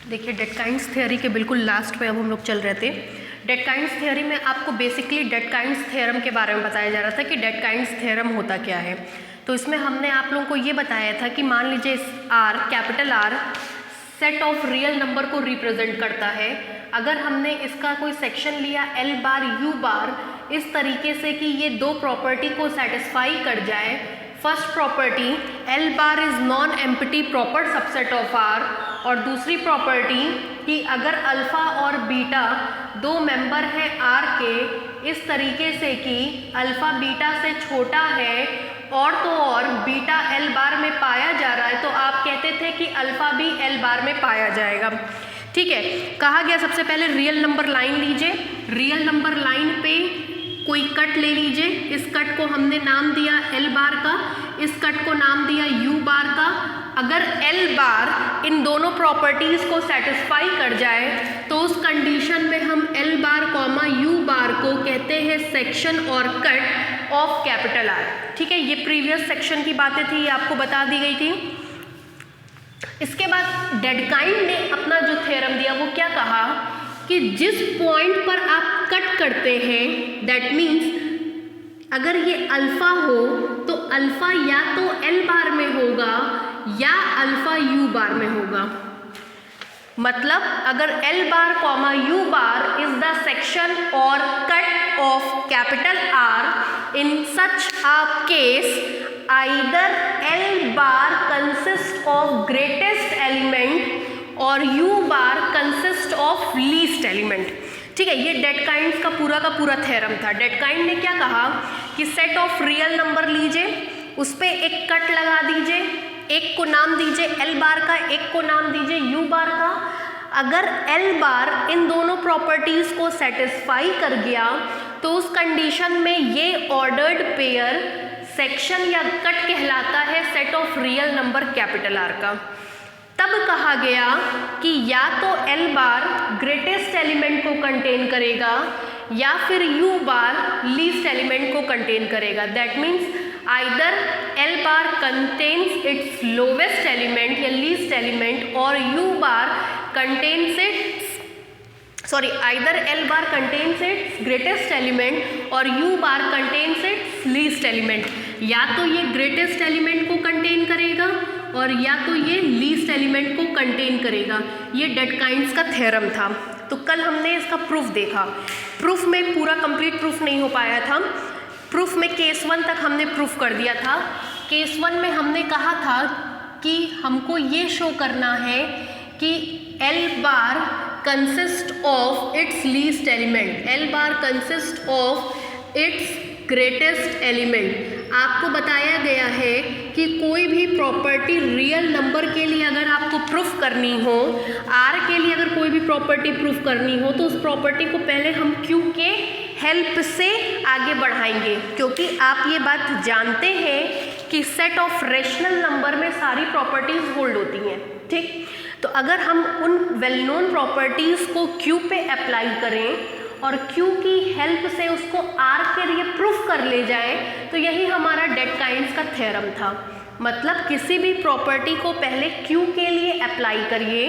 देखिए डेटकाइंस थ्योरी के बिल्कुल लास्ट पे अब हम लोग चल रहे थे। डेटकाइंस थ्योरी में आपको बेसिकली डेटकाइंस थ्योरम के बारे में बताया जा रहा था कि डेटकाइंस थ्योरम होता क्या है। तो इसमें हमने आप लोगों को ये बताया था कि मान लीजिए R, capital R set of real number को रिप्रेजेंट करता है। अगर हमने इसका कोई सेक्शन लिया एल बार यू बार इस तरीके से कि ये दो प्रॉपर्टी को सेटिस्फाई कर जाए। First property L bar is non empty proper subset of R, और दूसरी प्रॉपर्टी कि अगर अल्फा और बीटा दो मेंबर हैं आर के इस तरीके से कि अल्फा बीटा से छोटा है और तो और बीटा एल बार में पाया जा रहा है, तो आप कहते थे कि अल्फा भी एल बार में पाया जाएगा। ठीक है, कहा गया सबसे पहले रियल नंबर लाइन लीजिए। रियल नंबर लाइन पे कोई कट ले लीजिए। इस कट को हमने नाम दिया एल बार का, इस कट को नाम दिया यू बार का। अगर एल बार इन दोनों प्रॉपर्टीज को सेटिस्फाई कर जाए तो उस कंडीशन में हम एल बार कॉमा यू बार को कहते हैं सेक्शन और कट ऑफ कैपिटल आर। ठीक है, ये प्रीवियस सेक्शन की बातें थी, ये आपको बता दी गई थी। इसके बाद डेडकाइंड ने अपना जो थ्योरम दिया वो क्या कहा कि जिस पॉइंट पर आप कट करते हैं दैट मीन्स अगर ये अल्फा हो तो अल्फा या तो एल बार में होगा या अल्फा यू बार में होगा। मतलब अगर L bar comma U bar is the section और cut off capital R, in such a case either L bar consist of greatest element और U bar consist of least element. ठीक है, ये डेडकाइंड का पूरा थ्योरम था। डेडकाइंड ने क्या कहा कि सेट ऑफ रियल नंबर लीजिए, उस पर एक कट लगा दीजिए, एक को नाम दीजिए एल बार का, एक को नाम दीजिए यू बार का। अगर एल बार इन दोनों प्रॉपर्टीज को सेटिस्फाई कर गया तो उस कंडीशन में ये ऑर्डर्ड पेयर सेक्शन या कट कहलाता है set of real number capital R का। तब कहा गया कि या तो एल बार ग्रेटेस्ट एलिमेंट को कंटेन करेगा या फिर यू बार लीस्ट एलिमेंट को कंटेन करेगा। That means either L bar contains its lowest element या लीस्ट एलिमेंट और U bar contains either L bar contains its greatest element और U bar contains its least element. या तो ये greatest element को contain करेगा और या तो ये लीस्ट एलिमेंट को कंटेन करेगा। ये डेडकाइंड्स का थ्योरम था। तो कल हमने इसका प्रूफ देखा। प्रूफ में पूरा कंप्लीट प्रूफ नहीं हो पाया था। प्रूफ में केस 1 तक हमने प्रूफ कर दिया था। केस 1 में हमने कहा था कि हमको ये शो करना है कि L bar consist of its least element, L bar consist of its greatest element. आपको बताया गया है कि कोई भी प्रॉपर्टी रियल नंबर के लिए अगर आपको प्रूफ करनी हो, आर के लिए अगर कोई भी प्रॉपर्टी प्रूफ करनी हो तो उस प्रॉपर्टी को पहले हम क्यू के हेल्प से आगे बढ़ाएंगे, क्योंकि आप ये बात जानते हैं कि सेट ऑफ रेशनल नंबर में सारी प्रॉपर्टीज होल्ड होती हैं। ठीक, तो अगर हम उन वेल नोन प्रॉपर्टीज को क्यू पे अप्लाई करें और Q की हेल्प से उसको R के लिए प्रूफ कर ले जाए तो यही हमारा डेडकाइंड्स का थ्योरम था। मतलब किसी भी प्रॉपर्टी को पहले Q के लिए अप्लाई करिए,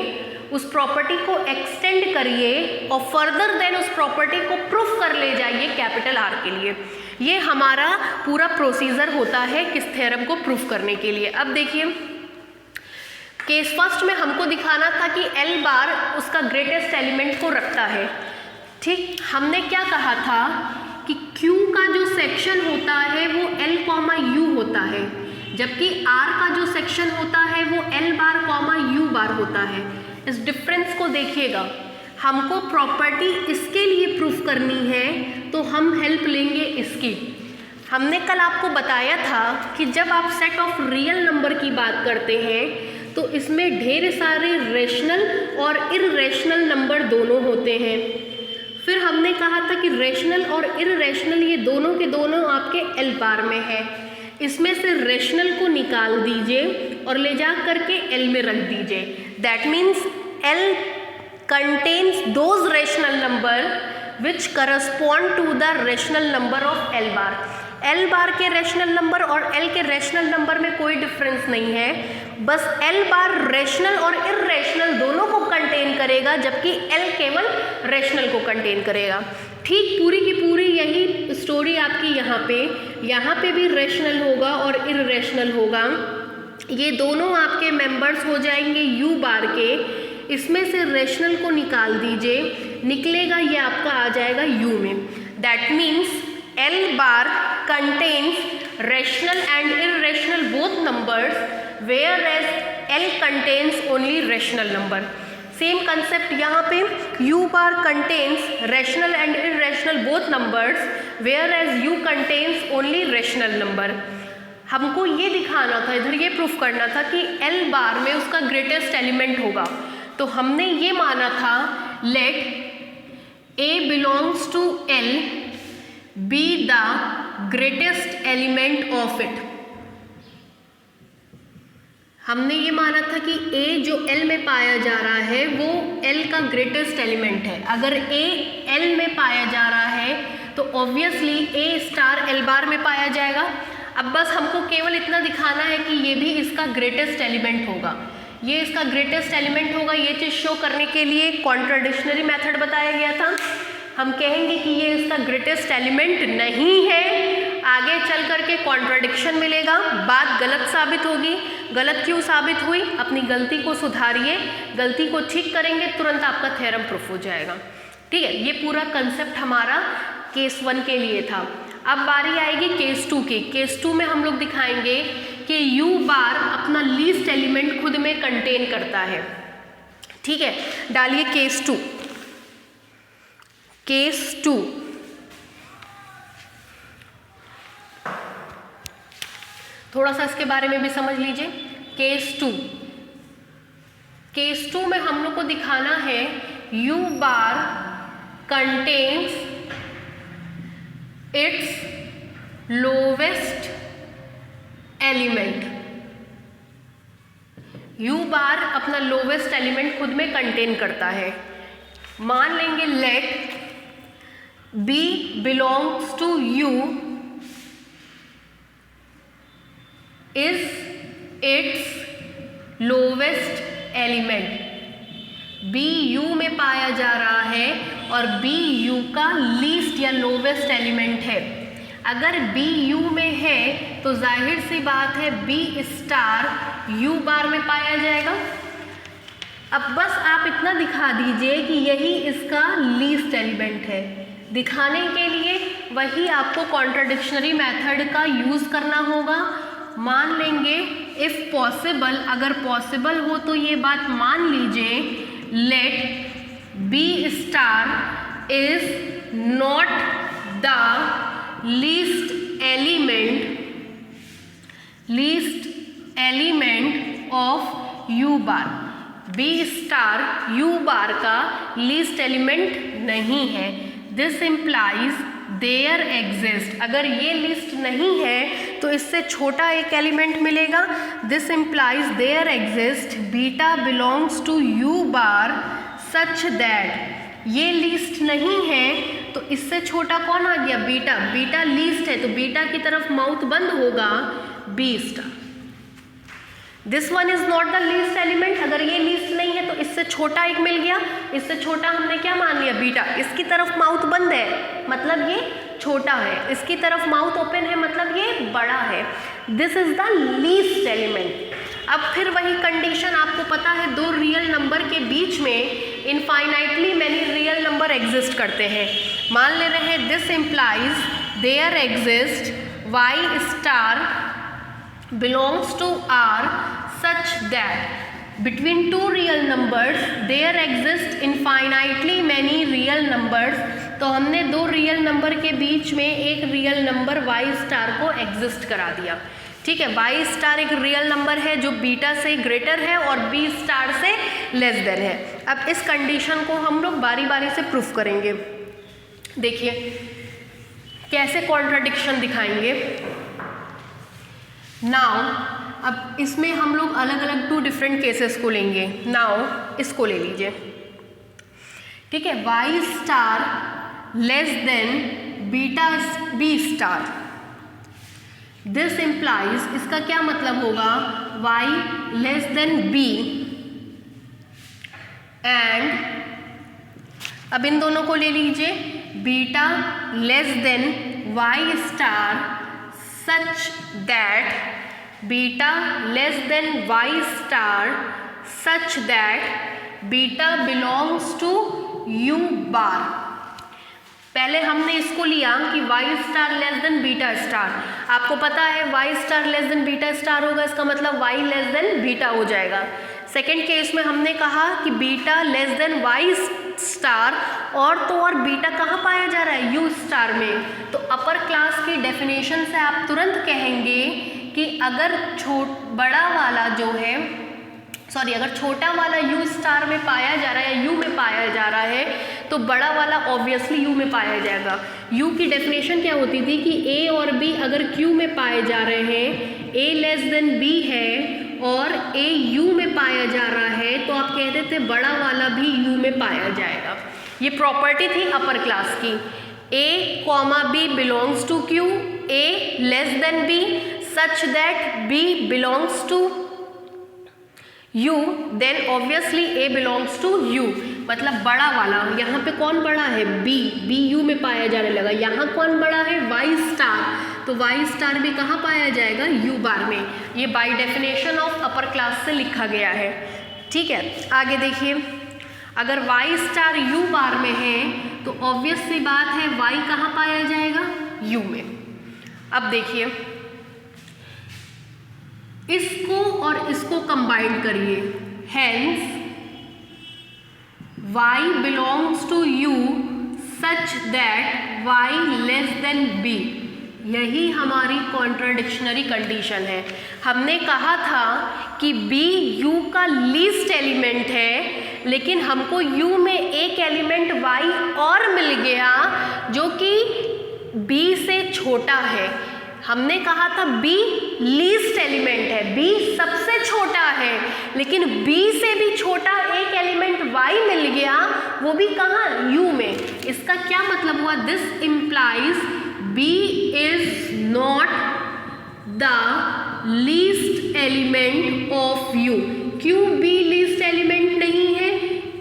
उस प्रॉपर्टी को एक्सटेंड करिए और फर्दर देन उस प्रॉपर्टी को प्रूफ कर ले जाइए कैपिटल R के लिए। ये हमारा पूरा प्रोसीजर होता है किस थ्योरम को प्रूफ करने के लिए। अब देखिए केस फर्स्ट में हमको दिखाना था कि एल बार उसका ग्रेटेस्ट एलिमेंट को रखता है। ठीक, हमने क्या कहा था कि Q का जो सेक्शन होता है वो L कॉमा यू होता है, जबकि R का जो सेक्शन होता है वो L बार कॉमा यू बार होता है। इस डिफरेंस को देखिएगा। हमको प्रॉपर्टी इसके लिए प्रूफ करनी है तो हम हेल्प लेंगे इसकी। हमने कल आपको बताया था कि जब आप सेट ऑफ रियल नंबर की बात करते हैं तो इसमें ढेर सारे रेशनल और इररेशनल नंबर दोनों होते हैं। फिर हमने कहा था कि रेशनल और इररेशनल ये दोनों के दोनों आपके एल बार में है। इसमें से रेशनल को निकाल दीजिए और ले जा करके एल में रख दीजिए। That means L contains those rational number which correspond to the rational number of L bar. L bar के रेशनल नंबर और एल के रेशनल नंबर में कोई डिफरेंस नहीं है, बस एल बार रेशनल और इररेशनल दोनों को कंटेन करेगा, जबकि L केवल रेशनल को कंटेन करेगा। ठीक पूरी की पूरी यही स्टोरी आपकी यहाँ पे भी रेशनल होगा और इररेशनल होगा। ये दोनों आपके मेंबर्स हो जाएंगे U बार के। इसमें से रेशनल को निकाल दीजिए, निकलेगा ये आपका आ जाएगा U में। That means L bar contains rational and irrational both numbers, whereas L contains only rational number। Same concept यहाँ पे U bar contains rational and irrational both numbers, whereas U contains only rational number। हमको ये दिखाना था, इधर ये proof करना था कि L बार में उसका ग्रेटेस्ट एलिमेंट होगा। तो हमने ये माना था late A belongs to L be the greatest element of it। हमने ये माना था कि A जो L में पाया जा रहा है वो L का ग्रेटेस्ट एलिमेंट है। अगर A L में पाया जा रहा है तो ऑब्वियसली A स्टार L बार में पाया जाएगा। अब बस हमको केवल इतना दिखाना है कि ये भी इसका ग्रेटेस्ट एलिमेंट होगा, ये इसका ग्रेटेस्ट एलिमेंट होगा। ये चीज़ शो करने के लिए कॉन्ट्राडिक्शनरी मेथड बताया गया था। हम कहेंगे कि ये इसका ग्रेटेस्ट एलिमेंट नहीं है, आगे चल करके कॉन्ट्राडिक्शन मिलेगा, बात गलत साबित होगी। गलत क्यों साबित हुई? अपनी गलती को सुधारिए, गलती को ठीक करेंगे, तुरंत आपका थ्योरम प्रूफ हो जाएगा। ठीक है, ये पूरा कंसेप्ट हमारा केस 1 के लिए था। अब बारी आएगी केस 2 की। केस 2 में हम लोग दिखाएंगे कि U बार अपना लीस्ट एलिमेंट खुद में कंटेन करता है। ठीक है, डालिए केस 2। केस 2 थोड़ा सा इसके बारे में भी समझ लीजिए। केस 2 में हम लोग को दिखाना है U बार contains its lowest element. U बार अपना लोवेस्ट एलिमेंट खुद में कंटेन करता है। मान लेंगे late B belongs to U is its lowest element। B U में पाया जा रहा है और B U का लीस्ट या लोवेस्ट एलिमेंट है। अगर B U में है तो जाहिर सी बात है B स्टार U बार में पाया जाएगा। अब बस आप इतना दिखा दीजिए कि यही इसका लीस्ट एलिमेंट है। दिखाने के लिए वही आपको कॉन्ट्राडिक्शनरी मेथड का यूज़ करना होगा। मान लेंगे इफ़ पॉसिबल, अगर पॉसिबल हो तो ये बात मान लीजिए let B star is not the least element of U bar. B star U bar का लीस्ट एलिमेंट नहीं है। This implies there exist. अगर ये लिस्ट नहीं है तो इससे छोटा एक एलिमेंट मिलेगा। This implies there exist beta belongs to U bar such that. ये लिस्ट नहीं है तो इससे छोटा कौन आ गया? बीटा। बीटा लीस्ट है तो बीटा की तरफ माउथ बंद होगा B star. This one is not the least element. अगर ये लीस्ट नहीं है तो इससे छोटा एक मिल गया। इससे छोटा हमने क्या मान लिया? बीटा। इसकी तरफ माउथ बंद है मतलब ये छोटा है, इसकी तरफ माउथ ओपन है मतलब ये बड़ा है। This is the least element. अब फिर वही कंडीशन आपको पता है, दो रियल नंबर के बीच में infinitely many real number exist करते हैं। मान ले रहे हैं this implies there exist Y star belongs to R such that between two real numbers there exist infinitely many real numbers। तो हमने दो रियल नंबर के बीच में एक रियल नंबर Y स्टार को एग्जिस्ट करा दिया। ठीक है, Y स्टार एक रियल नंबर है जो बीटा से ग्रेटर है और B स्टार से लेस देन है। अब इस कंडीशन को हम लोग बारी बारी से प्रूफ करेंगे। देखिए कैसे कॉन्ट्राडिक्शन दिखाएंगे। नाउ अब इसमें हम लोग अलग अलग 2 डिफरेंट केसेस को लेंगे। नाउ इसको ले लीजिए। ठीक है, Y star less than beta B star. This implies, इसका क्या मतलब होगा? Y less than B and अब इन दोनों को ले लीजिए, beta less than Y star such that beta less than Y star such that beta belongs to U bar. पहले हमने इसको लिया कि Y star less than beta star. आपको पता है Y star less than beta star होगा, इसका मतलब वाई लेस देन बीटा हो जाएगा। सेकेंड केस में हमने कहा कि beta less than Y star, और तो और बीटा कहाँ पाया जा रहा है, यू स्टार में। तो अपर क्लास की डेफिनेशन से आप तुरंत कहेंगे कि अगर बड़ा वाला जो है अगर छोटा वाला यू स्टार में पाया जा रहा है या यू में पाया जा रहा है तो बड़ा वाला ऑब्वियसली यू में पाया जाएगा। यू की डेफिनेशन क्या होती थी कि ए और बी अगर क्यू में पाए जा रहे हैं, ए लेस देन बी है और ए यू में पाया जा रहा है, तो आप कहते थे बड़ा वाला भी यू में पाया जाएगा। ये प्रॉपर्टी थी अपर क्लास की। A comma B belongs to Q, A less than B such that B belongs to U, then obviously A belongs to U। मतलब बड़ा वाला, यहाँ पे कौन बड़ा है, B, B U में पाया जाने लगा। यहाँ कौन बड़ा है, Y स्टार, तो Y स्टार भी कहाँ पाया जाएगा, U बार में। ये by definition of upper class से लिखा गया है। ठीक है, आगे देखिए, अगर Y स्टार U बार में है तो ऑब्वियस सी बात है Y कहाँ पाया जाएगा, U में। अब देखिए, इसको और इसको कंबाइन करिए, hence y belongs to u such that y less than b। यही हमारी कॉन्ट्राडिक्शनरी कंडीशन है। हमने कहा था कि b u का लीस्ट एलिमेंट है, लेकिन हमको u में एक एलिमेंट y और मिल गया जो कि b से छोटा है। हमने कहा था B लीस्ट एलिमेंट है, B सबसे छोटा है, लेकिन B से भी छोटा एक एलिमेंट Y मिल गया, वो भी कहाँ, U में। इसका क्या मतलब हुआ, this implies B is not the least element of U। क्यों B लीस्ट एलिमेंट नहीं है,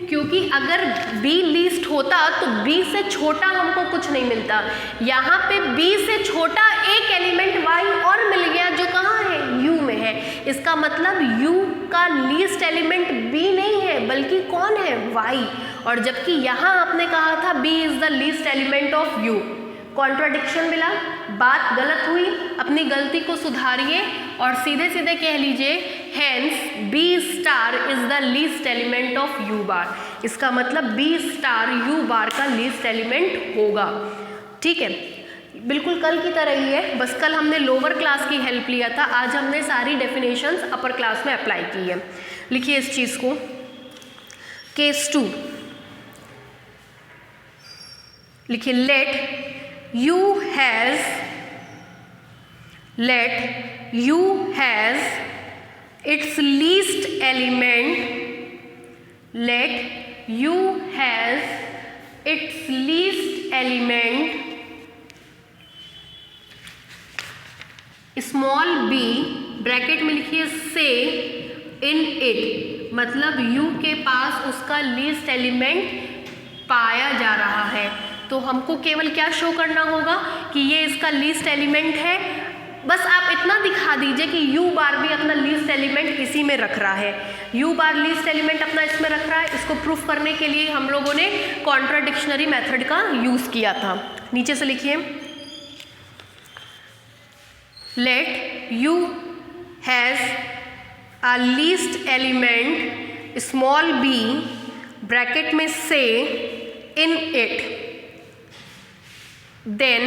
क्योंकि अगर B लीस्ट होता तो B से छोटा हमको कुछ नहीं मिलता। यहाँ पे B से छोटा एक एलिमेंट Y और मिल गया जो कहाँ है, U में है। इसका मतलब U का लीस्ट एलिमेंट B नहीं है, बल्कि कौन है, Y। और जबकि यहाँ आपने कहा था B is the least element of U। Contradiction मिला, बात गलत हुई, अपनी गलती को सुधारिए और सीधे सीधे कह लीजिए hence B star is the least element of U बार। इसका मतलब B स्टार U बार का लीस्ट एलिमेंट होगा। ठीक है, बिल्कुल कल की तरह ही है, बस कल हमने लोअर क्लास की हेल्प लिया था, आज हमने सारी डेफिनेशंस अपर क्लास में अप्लाई की है। लिखिए इस चीज़ को, केस 2 लिखिए, let U has its least element, let U has its least element small b, bracket में लिखिए से इन इट, मतलब U के पास उसका लीस्ट एलिमेंट पाया जा रहा है। तो हमको केवल क्या शो करना होगा कि ये इसका लीस्ट एलिमेंट है। बस आप इतना दिखा दीजिए कि U बार भी अपना लीस्ट एलिमेंट इसी में रख रहा है, U बार लीस्ट एलिमेंट अपना इसमें रख रहा है। इसको प्रूफ करने के लिए हम लोगों ने कॉन्ट्राडिक्शनरी मेथड का यूज़ किया था। नीचे से लिखिए, let U has a least element small b, bracket में से इन इट, देन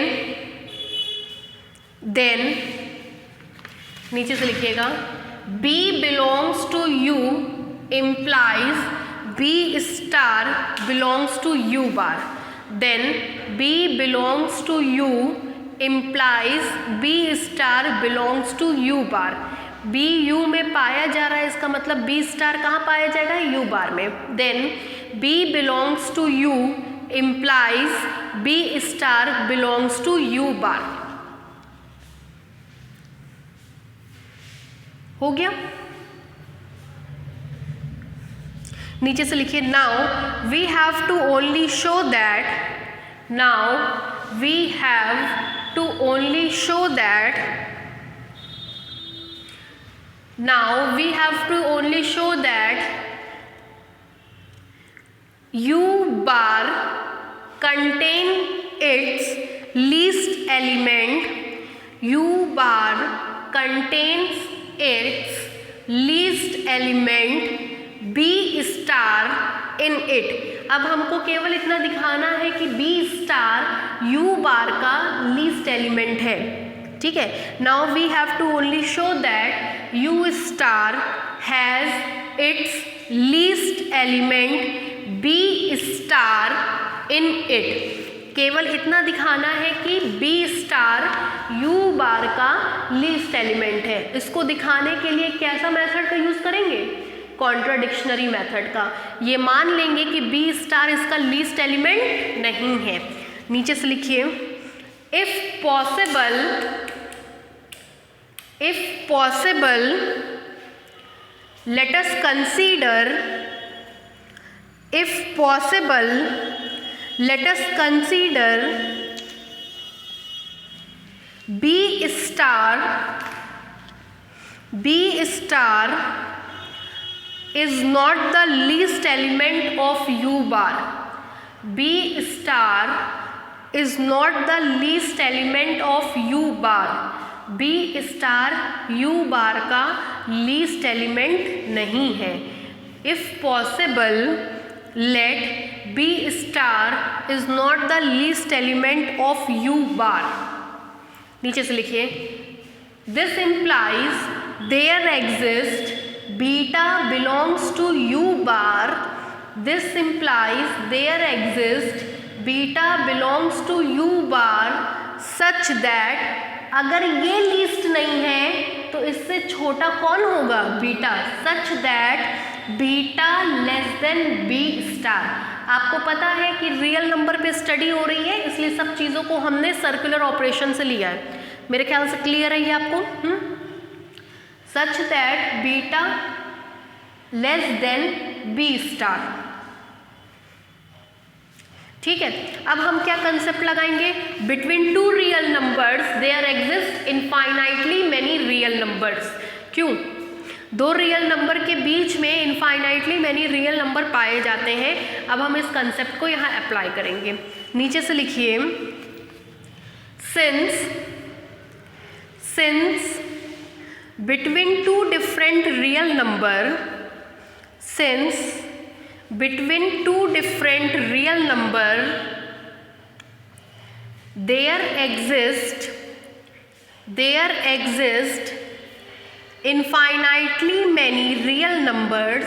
नीचे से लिखिएगा B belongs to U implies B star belongs to U bar. Then B belongs to U implies B star belongs to U bar. B U में पाया जा रहा है, इसका मतलब B स्टार कहाँ पाया जाएगा, U बार में। Then B belongs to U implies B star belongs to U bar. हो गया। नीचे से लिखिए now we have to only show that, now we have to only show that, now we have to only show that U bar contain its least element, U bar contains its least element B star in it। अब हमको केवल इतना दिखाना है कि B star U bar का least element है, ठीक है। Now we have to only show that U star has its least element B star in it. केवल इतना दिखाना है कि B स्टार U बार का लीस्ट एलिमेंट है। इसको दिखाने के लिए कैसा मेथड का यूज़ करेंगे? कॉन्ट्राडिक्शनरी मेथड का। ये मान लेंगे कि B स्टार इसका लीस्ट एलिमेंट नहीं है। नीचे से लिखिए if possible let us consider, if possible let us consider B star is not the least element of U bar, B star is not the least element of U bar, B star U bar का least element नहीं है। if possible let B star is not the least element of U bar। नीचे से लिखिए this implies there exists beta belongs to U bar, this implies there exists beta belongs to U bar such that, अगर ये least नहीं है तो इससे छोटा कौन होगा? Beta. Such that beta less than B star. आपको पता है कि रियल नंबर पे स्टडी हो रही है, इसलिए सब चीज़ों को हमने सर्कुलर ऑपरेशन से लिया है। मेरे ख्याल से क्लियर है ये आपको। Such that beta less than B star, ठीक है। अब हम क्या कंसेप्ट लगाएंगे? Between two real numbers there exist infinitely many real numbers. क्यों? दो रियल नंबर के बीच में इनफाइनाइटली मेनी रियल नंबर पाए जाते हैं। अब हम इस कंसेप्ट को यहाँ अप्लाई करेंगे। नीचे से लिखिए since between two different real number, since between two different real number there exist infinitely many real numbers,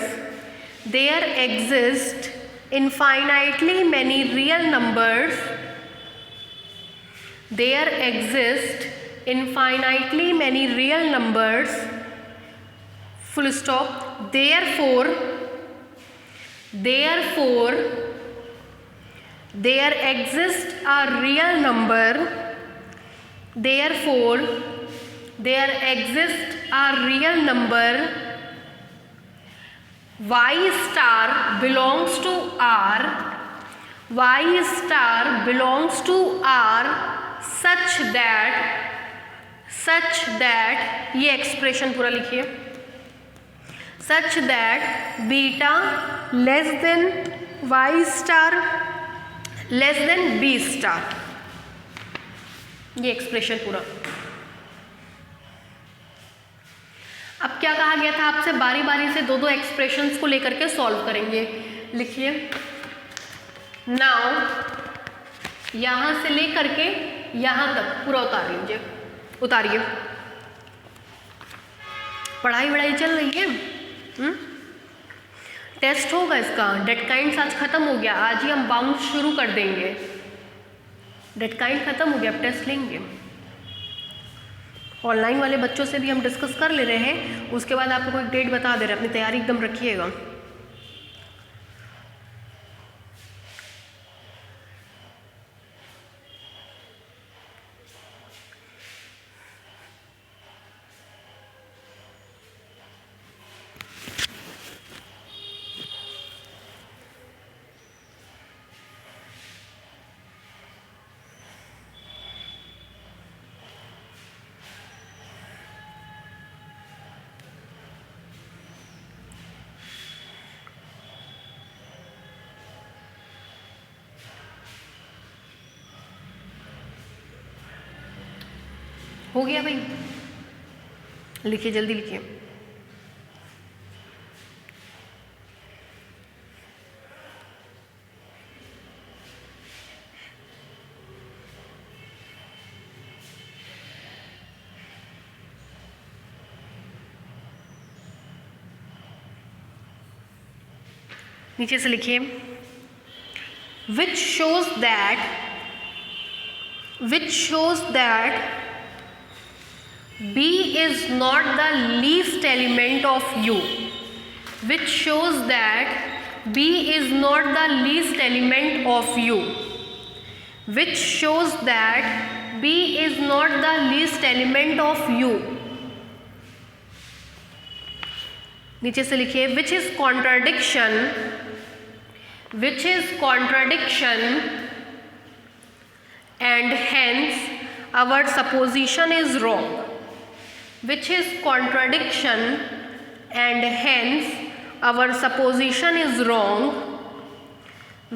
there exist infinitely many real numbers, there exist infinitely many real numbers, full stop। Therefore there exists a real number, therefore there exists a real number y star belongs to R, y star belongs to R such that ये expression पूरा लिखिए, such that beta less than y star less than b star, ये expression पूरा। अब क्या कहा गया था आपसे? बारी बारी से दो दो एक्सप्रेशंस को लेकर के सॉल्व करेंगे। लिखिए नाउ यहाँ से लेकर के यहाँ तक पूरा उतार लीजिए, उतारिए। पढ़ाई चल रही है। टेस्ट होगा इसका। डेट काइंड्स आज खत्म हो गया, आज ही हम बाउंस शुरू कर देंगे। डेट काइंड खत्म हो गया, अब टेस्ट लेंगे। ऑनलाइन वाले बच्चों से भी हम डिस्कस कर ले रहे हैं, उसके बाद आपको एक डेट बता दे रहे हैं। अपनी तैयारी एकदम रखिएगा। हो गया भाई, लिखिए जल्दी लिखिए। नीचे से लिखिए, which shows that B is not the least element of U. Which shows that B is not the least element of U. Which shows that B is not the least element of U. नीचे से लिखिए, which is contradiction and hence our supposition is wrong. Which is contradiction and hence our supposition is wrong.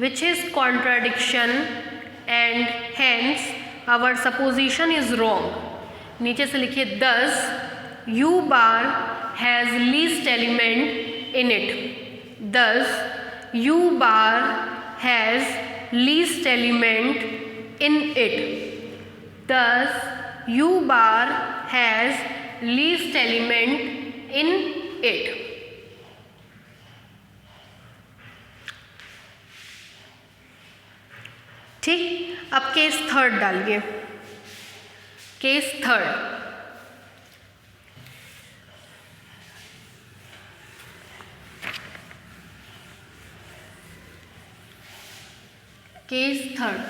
Which is contradiction and hence our supposition is wrong. नीचे से लिखिए, thus U bar has least element in it. Thus U bar has least element in it. Thus U bar has least element in it. ठीक, अब case third डालिए। Case third, case third,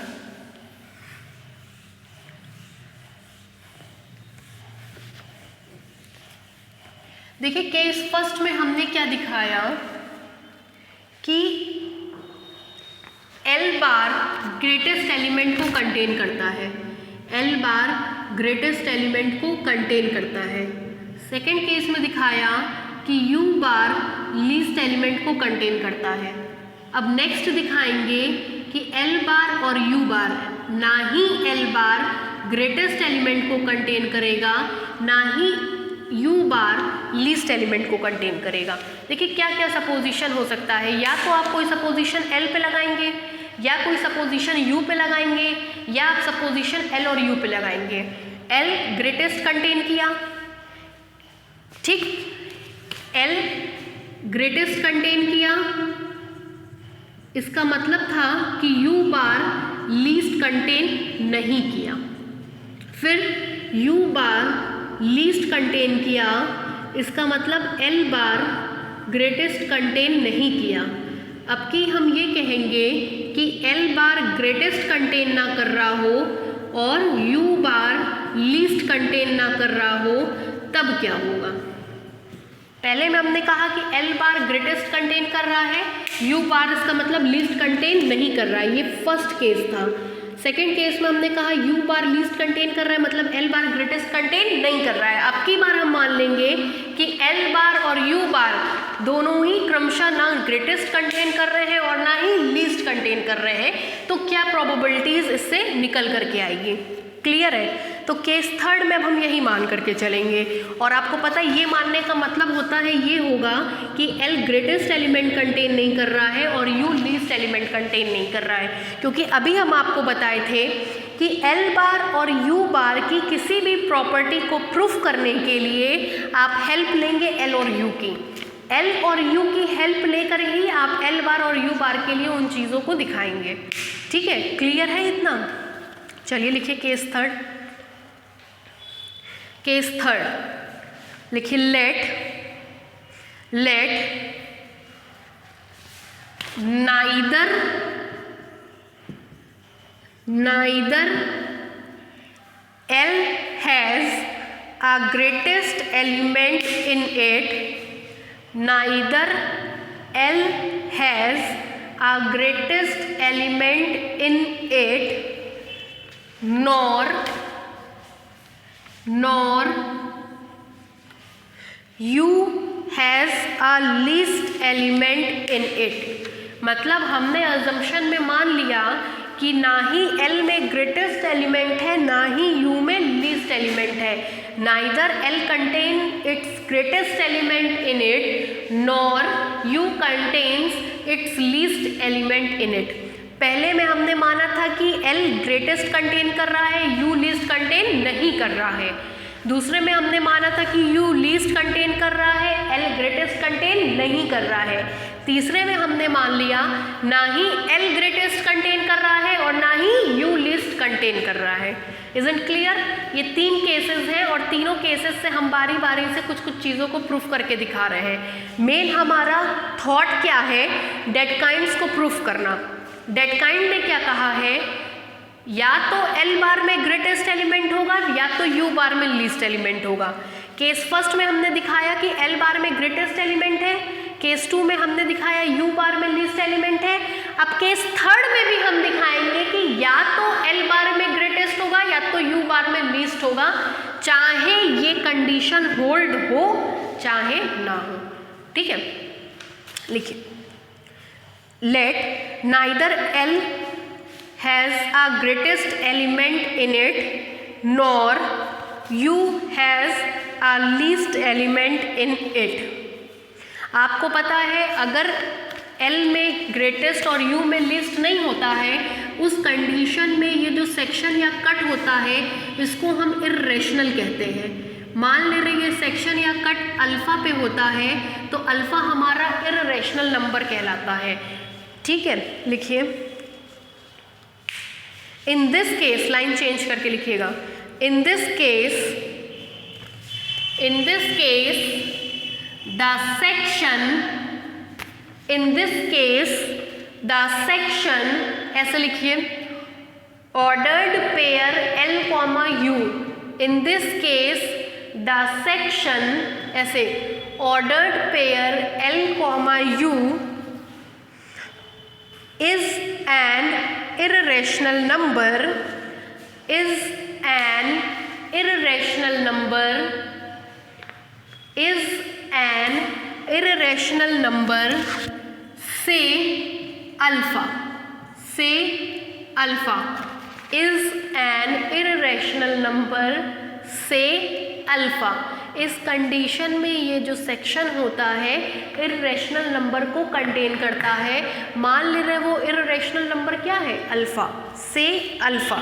देखिए case first में हमने क्या दिखाया कि L बार greatest element को कंटेन करता है। L बार ग्रेटेस्ट एलिमेंट को कंटेन करता है। सेकेंड केस में दिखाया कि U बार लीस्ट एलिमेंट को कंटेन करता है। अब नेक्स्ट दिखाएंगे कि L बार और U बार, ना ही L बार ग्रेटेस्ट एलिमेंट को कंटेन करेगा, ना ही U बार लीस्ट एलिमेंट को कंटेन करेगा। देखिए क्या क्या सपोजिशन हो सकता है, या तो आप कोई सपोजिशन L पे लगाएंगे, या कोई सपोजिशन U पे लगाएंगे, या आप सपोजिशन L और U पे लगाएंगे। L ग्रेटेस्ट कंटेन किया, ठीक, L ग्रेटेस्ट कंटेन किया, इसका मतलब था कि U बार लीस्ट कंटेन नहीं किया। फिर U बार लीस्ट कंटेन किया, इसका मतलब L बार ग्रेटेस्ट कंटेन नहीं किया। अब की हम ये कहेंगे कि L बार ग्रेटेस्ट कंटेन ना कर रहा हो और U बार लीस्ट कंटेन ना कर रहा हो, तब क्या होगा। पहले में हमने कहा कि L बार ग्रेटेस्ट कंटेन कर रहा है, U बार इसका मतलब लीस्ट कंटेन नहीं कर रहा है, ये फर्स्ट केस था। सेकेंड केस में हमने कहा U बार लीस्ट कंटेन कर रहा है, मतलब L बार ग्रेटेस्ट कंटेन नहीं कर रहा है। अब की बार हम मान लेंगे कि L बार और U बार दोनों ही क्रमशः ना ग्रेटेस्ट कंटेन कर रहे हैं और ना ही लीस्ट कंटेन कर रहे हैं, तो क्या प्रोबेबिलिटीज इससे निकल करके आएगी। क्लियर है। तो केस थर्ड में अब हम यही मान करके चलेंगे, और आपको पता है ये मानने का मतलब होता है, ये होगा कि L ग्रेटेस्ट एलिमेंट कंटेन नहीं कर रहा है और U लीस्ट एलिमेंट कंटेन नहीं कर रहा है। क्योंकि अभी हम आपको बताए थे कि L बार और U बार की किसी भी प्रॉपर्टी को प्रूफ करने के लिए आप हेल्प लेंगे L और U की। L और U की हेल्प लेकर ही आप L बार और U बार के लिए उन चीज़ों को दिखाएंगे। ठीक है, क्लियर है इतना। चलिए लिखिए केस थर्ड। केस थर्ड लिखिए, let neither L has a greatest element in it, neither L has a greatest element in it, nor U has a least element in it। मतलब हमने अजम्पशन में मान लिया कि ना ही L में greatest element है, ना ही U में लीस्ट लीस्ट एलिमेंट है। Neither L contain it's greatest element in it nor you contains its least element in it. पहले में हमने माना था कि एल ग्रेटेस्ट कंटेन कर रहा है, यू लीस्ट कंटेन नहीं कर रहा है। दूसरे में हमने माना था कि यू लीस्ट कंटेन कर रहा है, एल ग्रेटेस्ट कंटेन नहीं कर रहा है। तीसरे में हमने मान लिया ना ही एल ग्रेटेस्ट कंटेन कर रहा है और ना ही यू लीस्ट कंटेन कर रहा है। Isn't clear? ये 3 केसेस हैं और तीनों केसेस से हम बारी बारी से कुछ कुछ चीज़ों को प्रूफ करके दिखा रहे हैं। मेन हमारा थॉट क्या है? डेडकाइंड्स को प्रूफ करना। डेडकाइंड ने क्या कहा है? या तो एल बार में ग्रेटेस्ट एलिमेंट होगा या तो यू बार में लीस्ट एलिमेंट होगा। केस फर्स्ट में हमने दिखाया कि एल बार में ग्रेटेस्ट एलिमेंट है, केस 2 में हमने दिखाया यू बार में लीस्ट एलिमेंट है। अब केस थर्ड में भी हम दिखाएंगे कि या तो एल बार में ग्रेटेस्ट होगा या तो यू बार में लीस्ट होगा, चाहे ये कंडीशन होल्ड हो चाहे ना हो। ठीक है, लिखिए, let neither L has a greatest element in it nor u has a least element in it। आपको पता है अगर L में ग्रेटेस्ट और U में लिस्ट नहीं होता है, उस कंडीशन में ये जो सेक्शन या कट होता है इसको हम इर्रेशनल कहते हैं। मान ले रहे ये सेक्शन या कट अल्फ़ा पे होता है तो अल्फ़ा हमारा इर्रेशनल नंबर कहलाता है। ठीक है, लिखिए, in this case, line change करके लिखिएगा, in this case the section, in this case the section, ऐसे लिखिए, ordered pair L comma U. In this case the section, ऐसे, ordered pair L comma U is an irrational number, is an irrational number, is an irrational number, say alpha, say alpha, is an irrational number, say alpha। इस condition में ये जो section होता है irrational number को contain करता है। मान ले रहे वो इर्रेशनल नंबर क्या है? अल्फ़ा, से अल्फ़ा।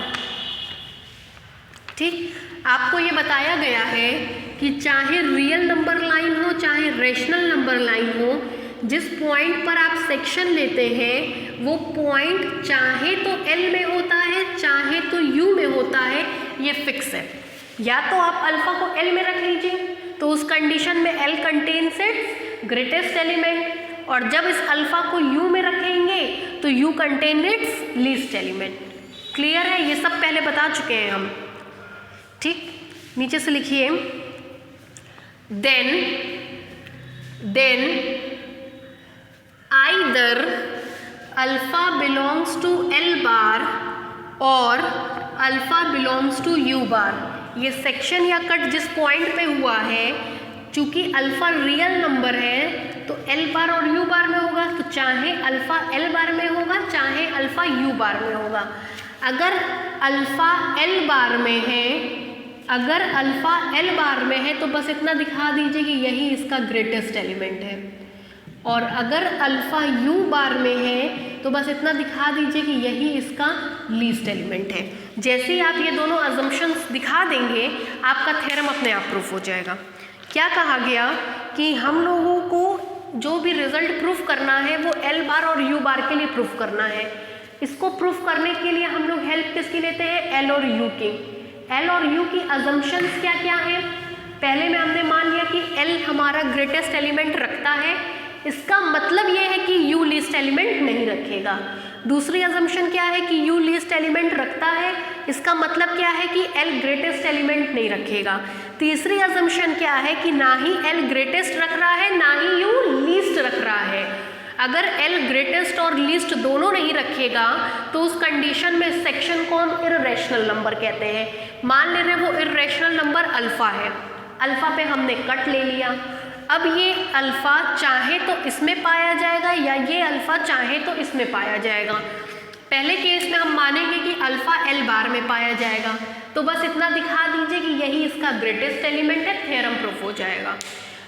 ठीक, आपको ये बताया गया है कि चाहे रियल नंबर लाइन हो चाहे रेशनल नंबर लाइन हो, जिस पॉइंट पर आप सेक्शन लेते हैं वो पॉइंट चाहे तो एल में होता है चाहे तो यू में होता है, ये फिक्स है। या तो आप अल्फ़ा को एल में रख लीजिए तो उस कंडीशन में L contains its greatest element, और जब इस अल्फ़ा को यू में रखेंगे तो you contain it's least element. Clear है? ये सब पहले बता चुके हैं हम। ठीक, नीचे से लिखिए, then either alpha belongs to L bar और alpha belongs to U bar. ये सेक्शन या कट जिस पॉइंट पे हुआ है, चूँकि अल्फ़ा रियल नंबर है तो एल बार और यू बार में होगा, तो चाहे अल्फ़ा एल बार में होगा चाहे अल्फ़ा यू बार में होगा। अगर अल्फ़ा एल बार में है, अगर अल्फ़ा एल बार में है तो बस इतना दिखा दीजिए कि यही इसका ग्रेटेस्ट एलिमेंट है, और अगर अल्फ़ा यू बार में है तो बस इतना दिखा दीजिए कि यही इसका लीस्ट एलिमेंट है। जैसे ही आप ये दोनों अजम्पशंस दिखा देंगे आपका थ्योरम अपने आप प्रूफ हो जाएगा। क्या कहा गया कि हम लोगों को जो भी रिजल्ट प्रूफ करना है वो एल बार और यू बार के लिए प्रूफ करना है। इसको प्रूफ करने के लिए हम लोग हेल्प किसकी लेते हैं? एल और यू की। एल और यू की अजम्पशंस क्या क्या है? पहले में हमने मान लिया कि एल हमारा ग्रेटेस्ट एलिमेंट रखता है, इसका मतलब ये है कि यू लीस्ट एलिमेंट नहीं रखेगा। दूसरी अजम्पशन क्या है कि यू लीस्ट एलिमेंट रखता है, इसका मतलब क्या है कि एल ग्रेटेस्ट एलिमेंट नहीं रखेगा। तीसरी अजम्पशन क्या है कि ना ही एल ग्रेटेस्ट रख रहा है ना ही यू लीस्ट रख रहा है। अगर एल ग्रेटेस्ट और लीस्ट दोनों नहीं रखेगा तो उस कंडीशन में सेक्शन को हम इर्रेशनल नंबर कहते हैं। मान ले रहे वो इर्रेशनल नंबर अल्फ़ा है, अल्फ़ा पे हमने कट ले लिया। अब ये अल्फ़ा चाहे तो इसमें पाया जाएगा या ये अल्फ़ा चाहे तो इसमें पाया जाएगा। पहले केस में हम मानेंगे कि अल्फ़ा एल बार में पाया जाएगा, तो बस इतना दिखा दीजिए कि यही इसका ग्रेटेस्ट एलिमेंट है, थ्योरम प्रूफ हो जाएगा।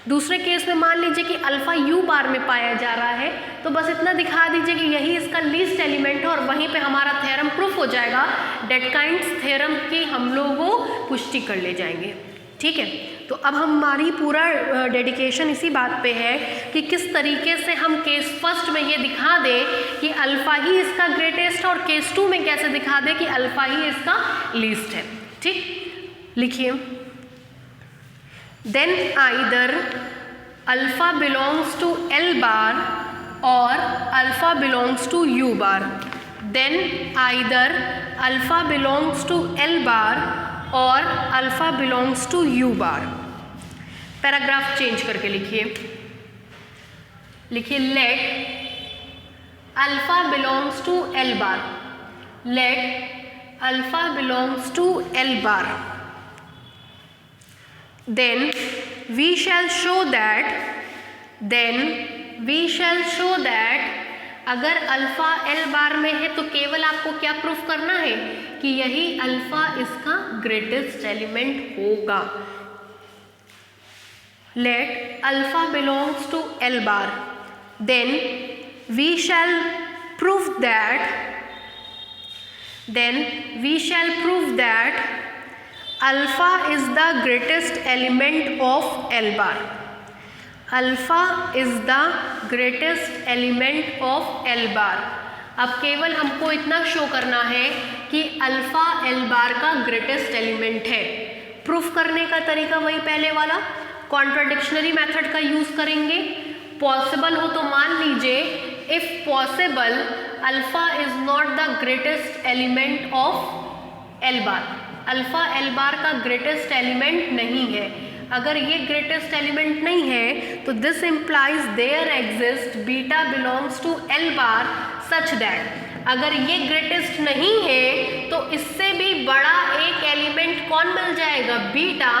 दूसरे केस में मान लीजिए कि अल्फा यू बार में पाया जा रहा है, तो बस इतना दिखा दीजिए कि यही इसका लीस्ट एलिमेंट है और वहीं पे हमारा थ्योरम प्रूफ हो जाएगा। डेटकाइंड्स थ्योरम की हम लोग पुष्टि कर ले जाएंगे। ठीक है, तो अब हमारी पूरा डेडिकेशन इसी बात पे है कि किस तरीके से हम केस फर्स्ट में ये दिखा दें कि अल्फा ही इसका ग्रेटेस्ट है और केस टू में कैसे दिखा दें कि अल्फा ही इसका लीस्ट है। ठीक, लिखिए, then either alpha belongs to L bar or alpha belongs to U bar, then either alpha belongs to L bar or alpha belongs to U bar। Paragraph change करके लिखिए let alpha belongs to L bar, let alpha belongs to L bar, then we shall show that अगर alpha L बार में है तो केवल आपको क्या proof करना है कि यही अल्फ़ा इसका ग्रेटेस्ट एलिमेंट होगा। Let alpha belongs to L bar, then we shall prove that alpha is the greatest element of L bar. Alpha is the greatest element of L bar. अब केवल हमको इतना शो करना है कि alpha L बार का greatest element है। Proof करने का तरीका वही पहले वाला, कॉन्ट्राडिक्शनरी मेथड का यूज करेंगे। पॉसिबल हो तो मान लीजिए if possible alpha is not the greatest element of L bar. Alpha L बार का ग्रेटेस्ट एलिमेंट नहीं है। अगर ये ग्रेटेस्ट एलिमेंट नहीं है तो this implies there exist beta belongs to L bar such that. अगर ये ग्रेटेस्ट नहीं है तो इससे भी बड़ा एक एलिमेंट कौन मिल जाएगा, बीटा,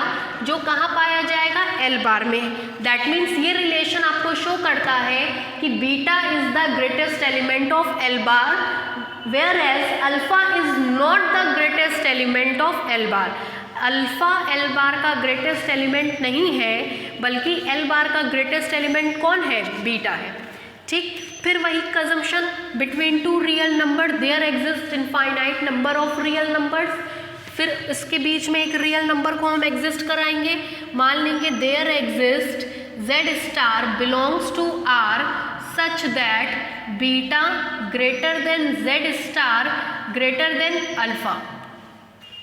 जो कहाँ पाया जाएगा, एल बार में। दैट मीन्स ये रिलेशन आपको शो करता है कि beta is the greatest element of L bar, whereas alpha is not the greatest element of L bar. Alpha L बार का ग्रेटेस्ट एलिमेंट नहीं है, बल्कि एल बार का ग्रेटेस्ट एलिमेंट कौन है, बीटा है। ठीक, फिर वही consumption between two real number there exist infinite number of real numbers. फिर इसके बीच में एक रियल नंबर को हम एग्जिस्ट कराएंगे। मान लेंगे there exist Z star belongs to R such that beta greater than Z star greater than alpha.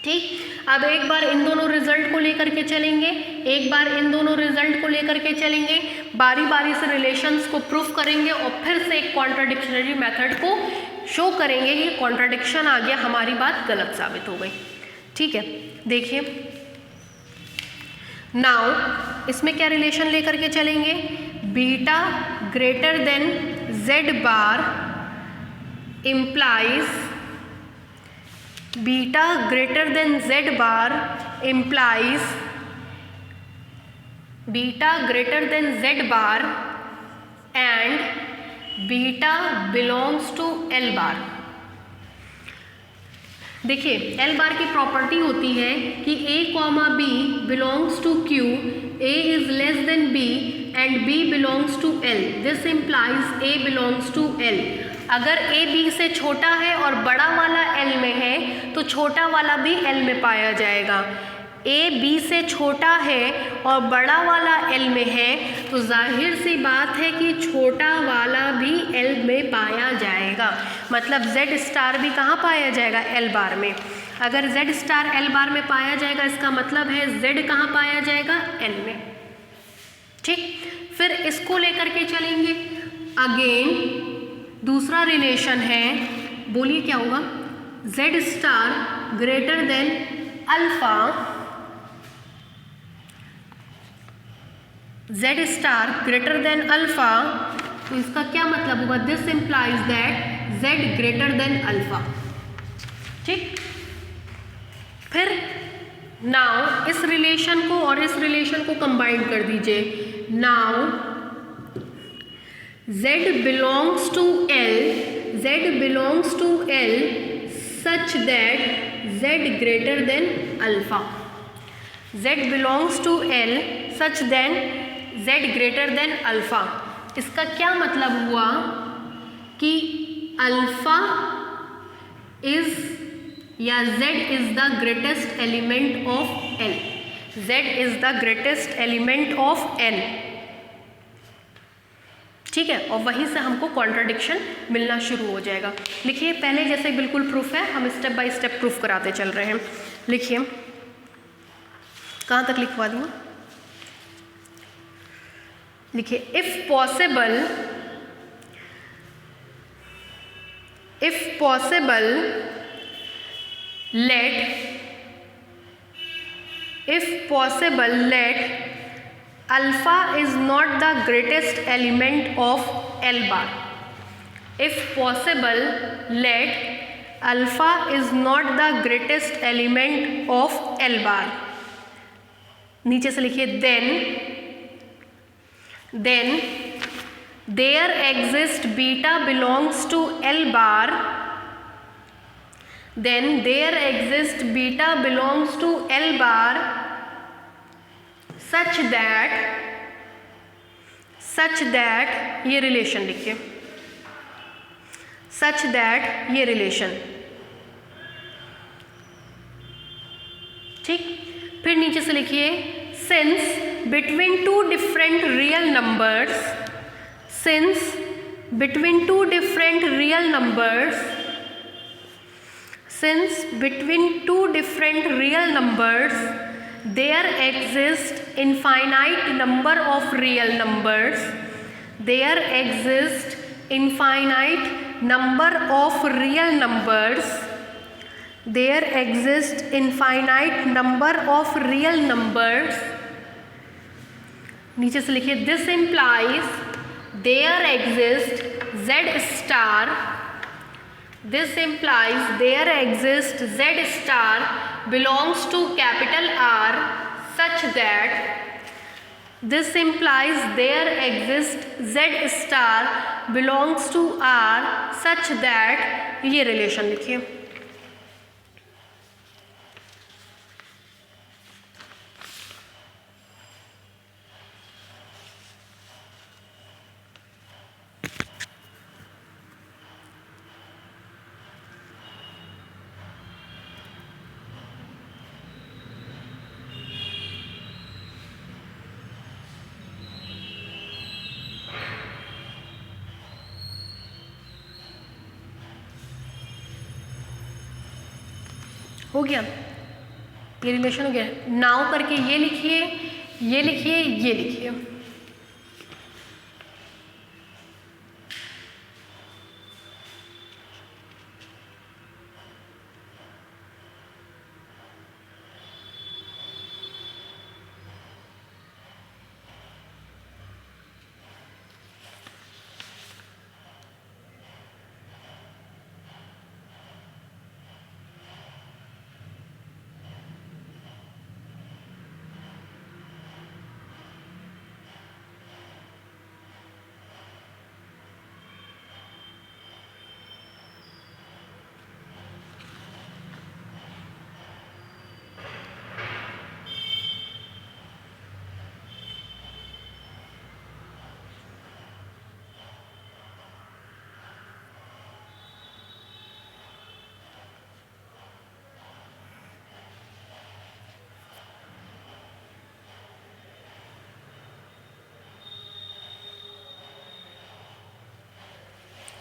ठीक, अब एक बार इन दोनों रिजल्ट को लेकर के चलेंगे, एक बार इन दोनों रिजल्ट को लेकर के चलेंगे, बारी बारी से रिलेशंस को प्रूफ करेंगे और फिर से एक कॉन्ट्राडिक्शनरी मेथड को शो करेंगे। ये कॉन्ट्राडिक्शन आ गया, हमारी बात गलत साबित हो गई। ठीक है, देखिए नाउ इसमें क्या रिलेशन लेकर के चलेंगे, beta greater than Z bar implies beta greater than Z bar implies beta greater than Z bar and beta belongs to L bar. देखिए एल बार की प्रॉपर्टी होती है कि A comma B belongs to Q, A is less than B and B belongs to L. This implies A belongs to L. अगर A B से छोटा है और बड़ा वाला एल में है तो छोटा वाला भी एल में पाया जाएगा। ए बी से छोटा है और बड़ा वाला एल में है तो जाहिर सी बात है कि छोटा वाला भी एल में पाया जाएगा। मतलब जेड स्टार भी कहाँ पाया जाएगा, एल बार में। अगर जेड स्टार एल बार में पाया जाएगा इसका मतलब है जेड कहाँ पाया जाएगा, एल में। ठीक, फिर इसको लेकर के चलेंगे। अगेन दूसरा रिलेशन है, बोलिए क्या होगा, Z star greater than alpha, Z star greater than alpha. तो इसका क्या मतलब होगा, this implies that Z greater than alpha. ठीक, फिर नाउ इस रिलेशन को और इस रिलेशन को कंबाइन कर दीजिए। Now Z belongs to L such that Z greater than alpha, z belongs to l such then z greater than alpha. इसका क्या मतलब हुआ कि अल्फ़ा इज़ या z is the greatest element of l, z is the greatest element of l, ठीक है। और वहीं से हमको कॉन्ट्राडिक्शन मिलना शुरू हो जाएगा। लिखिए, पहले जैसे बिल्कुल प्रूफ है, हम स्टेप बाय स्टेप प्रूफ कराते चल रहे हैं। लिखिए, कहाँ तक लिखवा दूँ? लिखिए, if possible let alpha is not the greatest element of L bar. If possible, let alpha is not the greatest element of L bar. नीचे से लिखिए, then there exists beta belongs to L bar. Then there exists beta belongs to L bar such that ये relation लिखिए, such that ये relation, ठीक। फिर नीचे से लिखिए, since between two different real numbers there exist infinite number of real numbers. There exist infinite number of real numbers. There exist infinite number of real numbers. नीचे से लिखिए, this implies there exists z star. This implies there exists z star belongs to capital R such that this implies there exists z star belongs to R such that ये relation लिखिए। हो गया, ये relation हो गया। Now करके ये लिखिए, ये लिखिए, ये लिखिए।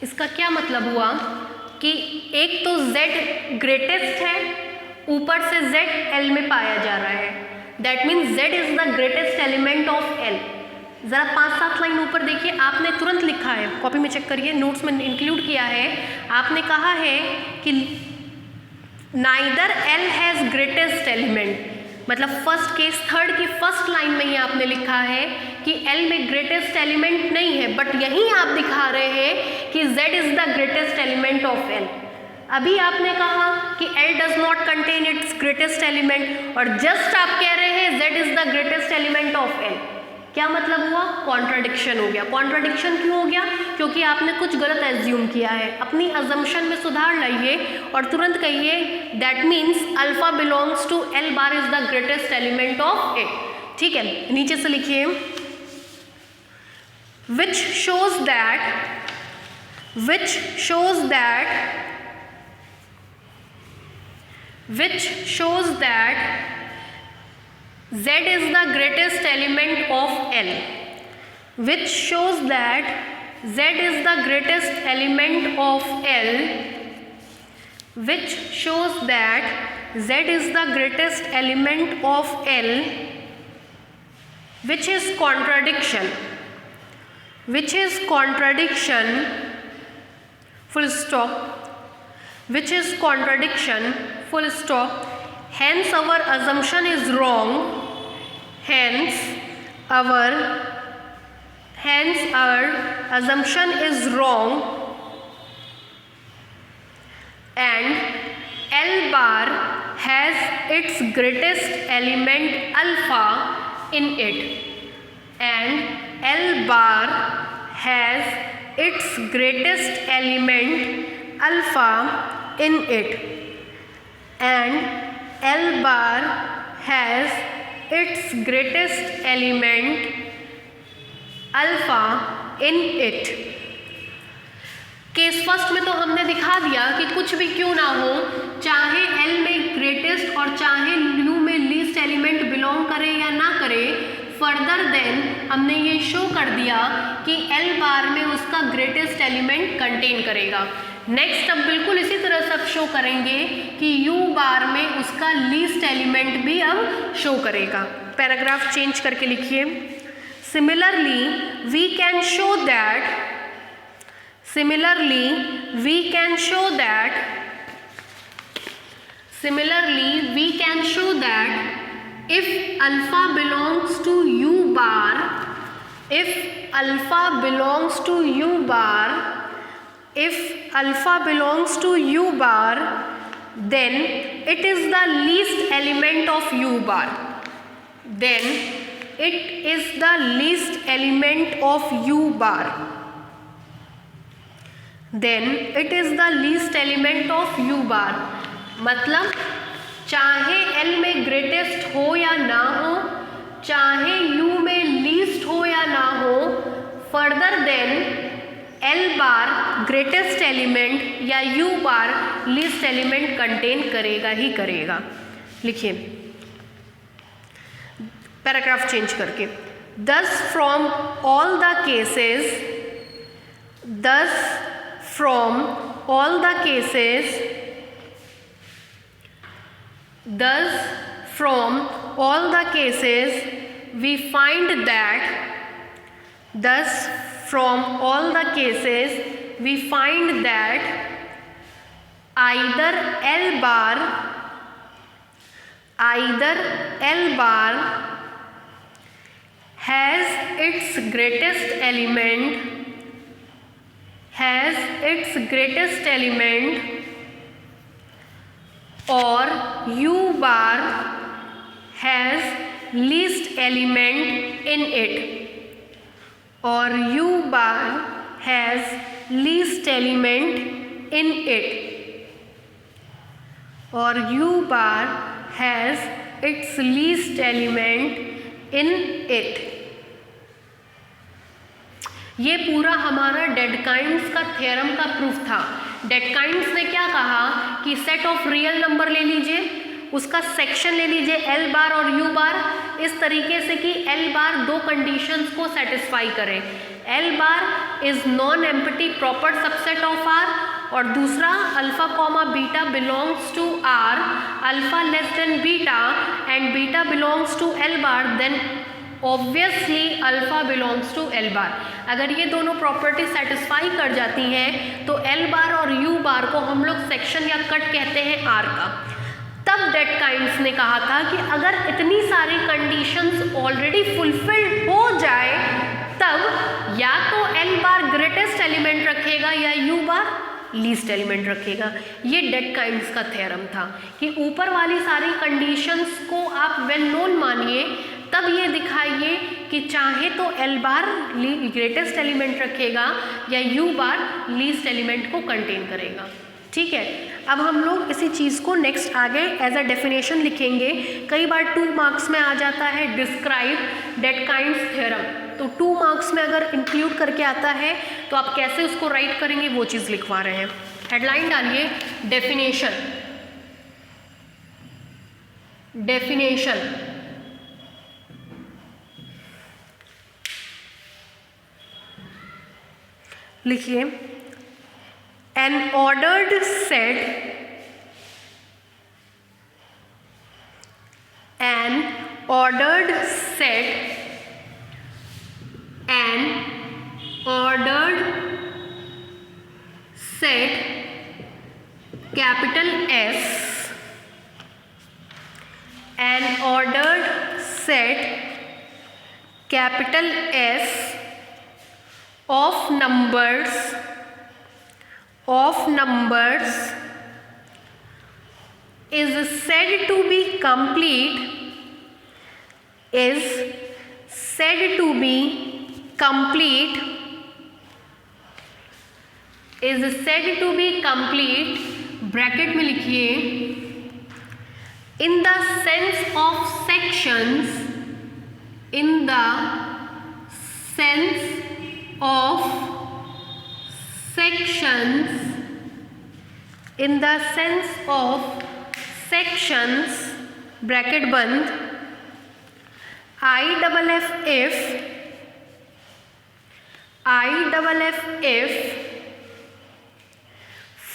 इसका क्या मतलब हुआ कि एक तो z ग्रेटेस्ट है, ऊपर से z L में पाया जा रहा है, that means z is the greatest element of L। ज़रा 5-7 लाइन ऊपर देखिए, आपने तुरंत लिखा है, कॉपी में चेक करिए, नोट्स में इंक्लूड किया है। आपने कहा है कि neither L has greatest element, मतलब फर्स्ट केस थर्ड की फर्स्ट लाइन में ही आपने लिखा है कि L में ग्रेटेस्ट एलिमेंट नहीं है, बट यहीं आप दिखा रहे हैं कि Z is the greatest element of L। अभी आपने कहा कि L does not contain it's greatest element, और जस्ट आप कह रहे हैं Z is the greatest element of L। क्या मतलब हुआ? कॉन्ट्राडिक्शन हो गया। कॉन्ट्राडिक्शन क्यों हो गया? क्योंकि आपने कुछ गलत एज्यूम किया है। अपनी अजम्पशन में सुधार लाइए और तुरंत कहिए that means alpha belongs to L bar is the greatest element of A. ठीक है, नीचे से लिखिए which shows that Z is the greatest element of L, which shows that Z is the greatest element of L, which shows that Z is the greatest element of L, which is contradiction, full stop, which is contradiction, full stop. Hence our assumption is wrong. Hence our assumption is wrong, and L bar has its greatest element alpha in it, and L bar has its greatest element alpha in it, and L bar has its greatest element alpha in it. Case first में तो हमने दिखा दिया कि कुछ भी क्यों ना हो, चाहे L में ग्रेटेस्ट और चाहे U में लीस्ट एलिमेंट बिलोंग करे या ना करे, फर्दर देन हमने ये शो कर दिया कि L बार में उसका ग्रेटेस्ट एलिमेंट कंटेन करेगा। नेक्स्ट अब बिल्कुल इसी तरह से अब शो करेंगे कि U बार में उसका लीस्ट एलिमेंट भी अब शो करेगा। पैराग्राफ चेंज करके लिखिए similarly we can show that if alpha belongs to U bar, then it is the least element of U bar. मतलब चाहे L में ग्रेटेस्ट हो या ना हो, चाहे U में लीस्ट हो या ना हो, फर्दर देन L बार ग्रेटेस्ट एलिमेंट या U बार लीस्ट एलिमेंट कंटेन करेगा ही करेगा। लिखिए पैराग्राफ चेंज करके thus from all the cases we find that either L bar has its greatest element or U bar has least element in it, its least element in it. ये पूरा हमारा डेडकाइंस का theorem का proof था। डेडकाइंस ने क्या कहा कि सेट ऑफ रियल नंबर ले लीजिए, उसका सेक्शन ले लीजिए L बार और U बार, इस तरीके से कि L बार दो कंडीशंस को सेटिस्फाई करे। L bar is non empty proper subset of R, और दूसरा alpha comma beta belongs to R, alpha less than beta and beta belongs to L bar, then obviously alpha belongs to L bar. अगर ये दोनों property satisfy कर जाती हैं तो L बार और U बार को हम लोग सेक्शन या कट कहते हैं R का। तब डेडकाइंस ने कहा था कि अगर इतनी सारी कंडीशंस ऑलरेडी फुलफिल्ड हो जाए तब या तो L बार ग्रेटेस्ट एलिमेंट रखेगा या U बार लीस्ट एलिमेंट रखेगा। ये डेडकाइंस का थ्योरम था कि ऊपर वाली सारी कंडीशंस को आप वेल नोन मानिए, तब ये दिखाइए कि चाहे तो L बार ग्रेटेस्ट एलिमेंट रखेगा या U बार लीस्ट एलिमेंट को कंटेन करेगा। ठीक है, अब हम लोग इसी चीज़ को नेक्स्ट आगे एज अ डेफिनेशन लिखेंगे। कई बार 2 मार्क्स में आ जाता है डिस्क्राइब डेटकाइंड्स थ्योरम, तो 2 मार्क्स में अगर इंक्लूड करके आता है तो आप कैसे उसको राइट करेंगे वो चीज़ लिखवा रहे हैं। हेडलाइन डालिए डेफिनेशन, डेफिनेशन लिखिए। An ordered set, an ordered set, an ordered set, capital S, an ordered set, capital S, of numbers is said to be complete, is said to be complete, is said to be complete, bracket में लिखिए, in the sense of sections, in the sense of sections, in the sense of sections, bracket बंद, IFF if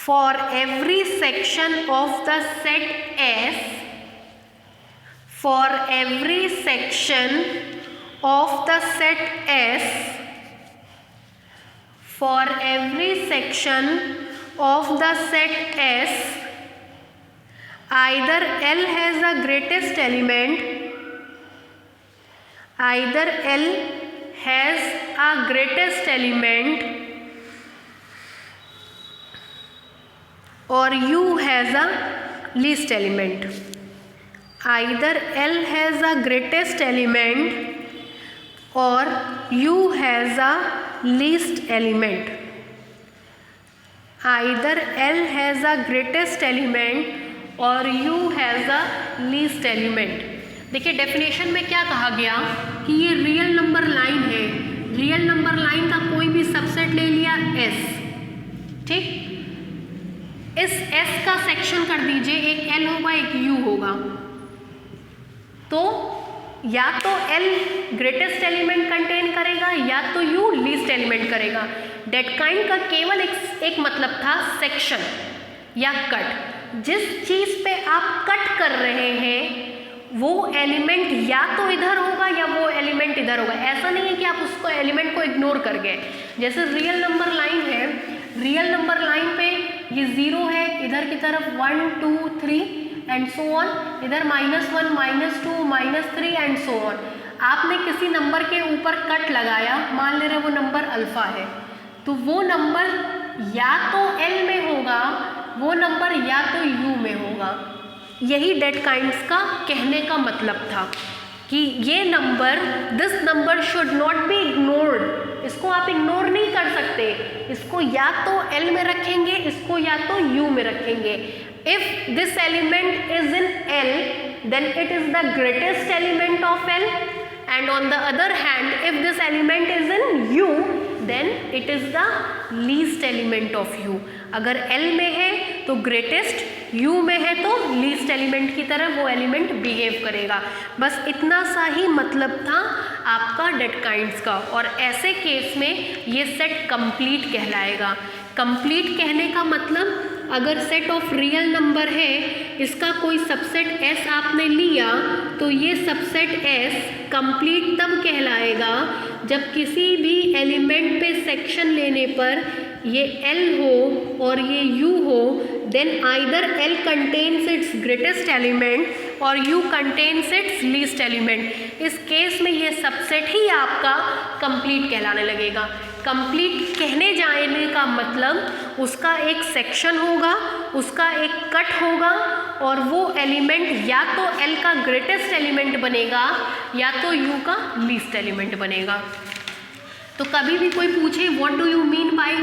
for every section of the set S, for every section of the set S, for every section of the set S, either L has the greatest element, either L has a greatest element or U has a least element, either L has a greatest element or U has a least element, either L has a greatest element और U has a least element। देखिए definition में क्या कहा गया कि ये real number line है, real number line का कोई भी सबसेट ले लिया S, ठीक, इस S का सेक्शन कर दीजिए, एक L होगा एक U होगा, तो या तो L ग्रेटेस्ट एलिमेंट कंटेन करेगा या तो U लीस्ट एलिमेंट करेगा। डेटकाइंड का केवल एक मतलब था सेक्शन या कट। जिस चीज़ पे आप कट कर रहे हैं वो एलिमेंट या तो इधर होगा या वो एलिमेंट इधर होगा। ऐसा नहीं है कि आप उसको एलिमेंट को इग्नोर कर गए। जैसे रियल नंबर लाइन है, रियल नंबर लाइन पे ये 0 है, इधर की तरफ 1 2 3 एंड सो ऑन, इधर -1 -2 -3 एंड सो ऑन। आपने किसी नंबर के ऊपर कट लगाया, मान ले रहे वो नंबर अल्फा है, तो वो नंबर या तो L में होगा, वो नंबर या तो U में होगा। यही डेटकाइंड्स का कहने का मतलब था कि ये number, this number should not be ignored, इसको आप इग्नोर नहीं कर सकते, इसको या तो L में रखेंगे, इसको या तो U में रखेंगे। If this element is in L, then it is the greatest element of L, and on the other hand, if this element is in U, then it is the least element of U। अगर L में है तो greatest, U में है तो least element की तरह वो एलिमेंट बिहेव करेगा। बस इतना सा ही मतलब था आपका डेटकाइंड्स का, और ऐसे केस में ये सेट कंप्लीट कहलाएगा। कंप्लीट कहने का मतलब, अगर सेट ऑफ रियल नंबर है, इसका कोई सबसेट S आपने लिया, तो ये सबसेट S कंप्लीट तब कहलाएगा जब किसी भी एलिमेंट पे सेक्शन लेने पर ये L हो और ये U हो, then either L contains its greatest element और U contains its least element. इस केस में ये सबसेट ही आपका कंप्लीट कहलाने लगेगा। कंप्लीट कहने जाने का मतलब उसका एक सेक्शन होगा, उसका एक कट होगा और वो एलिमेंट या तो L का ग्रेटेस्ट एलिमेंट बनेगा या तो U का लीस्ट एलिमेंट बनेगा। तो कभी भी कोई पूछे what do you mean by